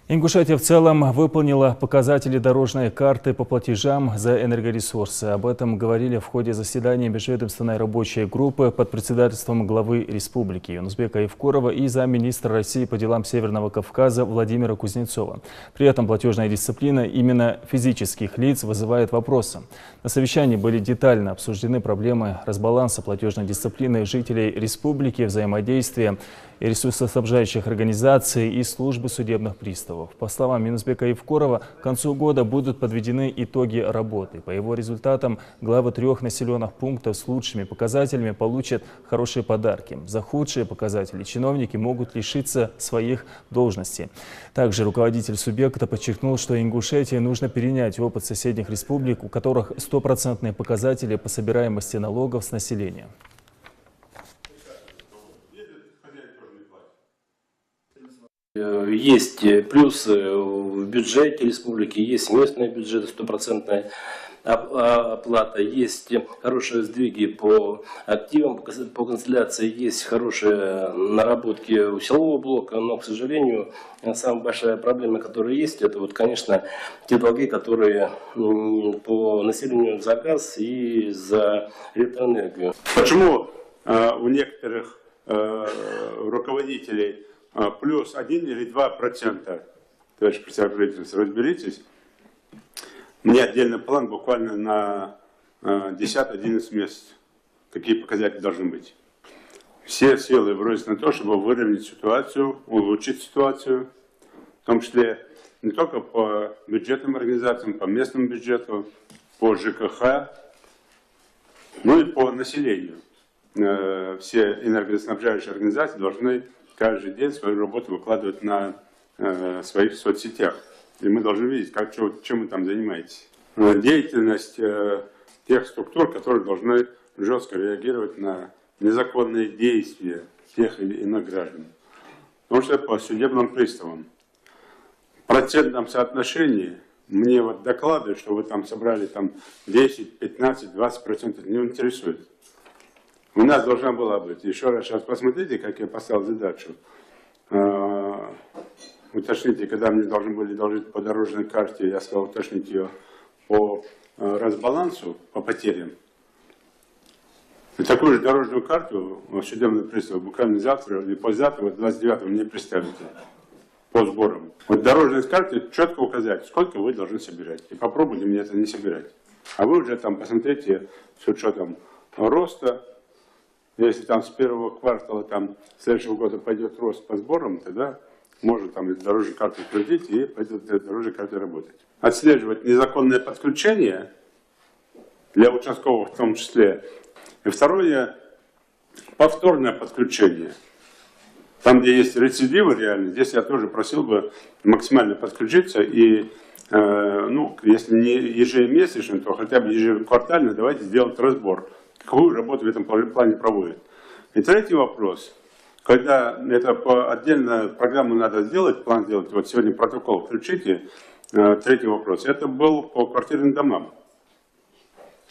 Ингушетия в целом выполнила показатели дорожной карты по платежам за энергоресурсы. Об этом говорили в ходе заседания межведомственной рабочей группы под председательством главы республики Юнусбека Евкурова и замминистра России по делам Северного Кавказа Владимира Кузнецова. При этом платежная дисциплина именно физических лиц вызывает вопросы. На совещании были детально обсуждены проблемы разбаланса платежной дисциплины жителей республики, взаимодействия и ресурсоснабжающих организаций и службы судебных приставов. По словам Юнусбека Евкурова, к концу года будут подведены итоги работы. По его результатам главы 3 населенных пунктов с лучшими показателями получат хорошие подарки. За худшие показатели чиновники могут лишиться своих должностей. Также руководитель субъекта подчеркнул, что Ингушетии нужно перенять опыт соседних республик, у которых стопроцентные показатели по собираемости налогов с населения. Есть плюсы в бюджете республики, есть местные бюджеты, стопроцентная оплата, есть хорошие сдвиги по активам, по консолидации, есть хорошие наработки у силового блока, но, к сожалению, самая большая проблема, которая есть, это, вот, конечно, те долги, которые по населению за газ и за электроэнергию. Почему у некоторых руководителей плюс 1 или 2%, товарищ председатель правительства, разберитесь. Мне отдельный план буквально на 10-11 месяцев. Какие показатели должны быть. Все силы бросить на то, чтобы выровнять ситуацию, улучшить ситуацию, в том числе не только по бюджетным организациям, по местному бюджету, по ЖКХ, но и по населению. Все энергоснабжающие организации должны каждый день свою работу выкладывать на своих соцсетях. И мы должны видеть, чем вы там занимаетесь. Деятельность тех структур, которые должны жестко реагировать на незаконные действия тех или иных граждан. Потому что по судебным приставам. В процентном соотношении мне вот докладывают, что вы там собрали там 10, 15, 20%, не интересует. У нас должна была быть. Еще раз сейчас посмотрите, как я поставил задачу. Уточните, когда мне должны были доложить по дорожной карте, я сказал уточнить ее по разбалансу, по потерям. И такую же дорожную карту судебный пристав буквально завтра или послезавтра, 29-го, мне представите по сборам. Вот дорожной карте четко указать, сколько вы должны собирать. И попробуйте мне это не собирать. А вы уже там посмотрите с учетом роста. Если там с первого квартала там, следующего года пойдет рост по сборам, тогда можно там дорожную карту крутить и пойдет дорожной картой работать. Отслеживать незаконное подключение для участковых в том числе. И второе, повторное подключение. Там, где есть рецидивы реально, здесь я тоже просил бы максимально подключиться и, ну, если не ежемесячно, то хотя бы ежеквартально давайте сделать разбор. Какую работу в этом плане проводит. И третий вопрос. Когда это по отдельно программу надо сделать, план сделать, вот сегодня протокол включите, третий вопрос. Это был по квартирным домам.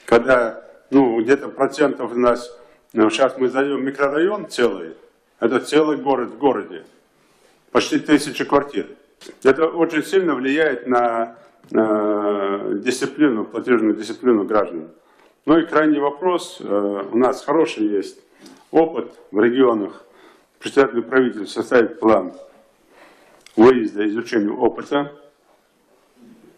Когда, ну, где-то процентов у нас, сейчас мы зайдем микрорайон целый, это целый город в городе, почти 1000 квартир. Это очень сильно влияет на дисциплину, платежную дисциплину граждан. Ну и крайний вопрос. У нас хороший есть опыт в регионах. Председатель правительства составит план выезда, изучения опыта.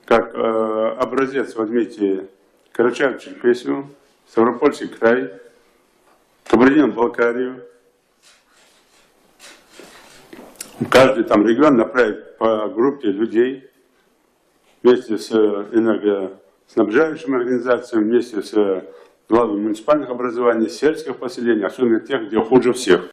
Как образец возьмите Карачаево-Черкесию, Ставропольский край, Кабардино-Балкарию. Каждый там регион направит по группе людей вместе с энергоснабжающими организациями, вместе с главами муниципальных образований, сельских поселений, особенно тех, где хуже всех.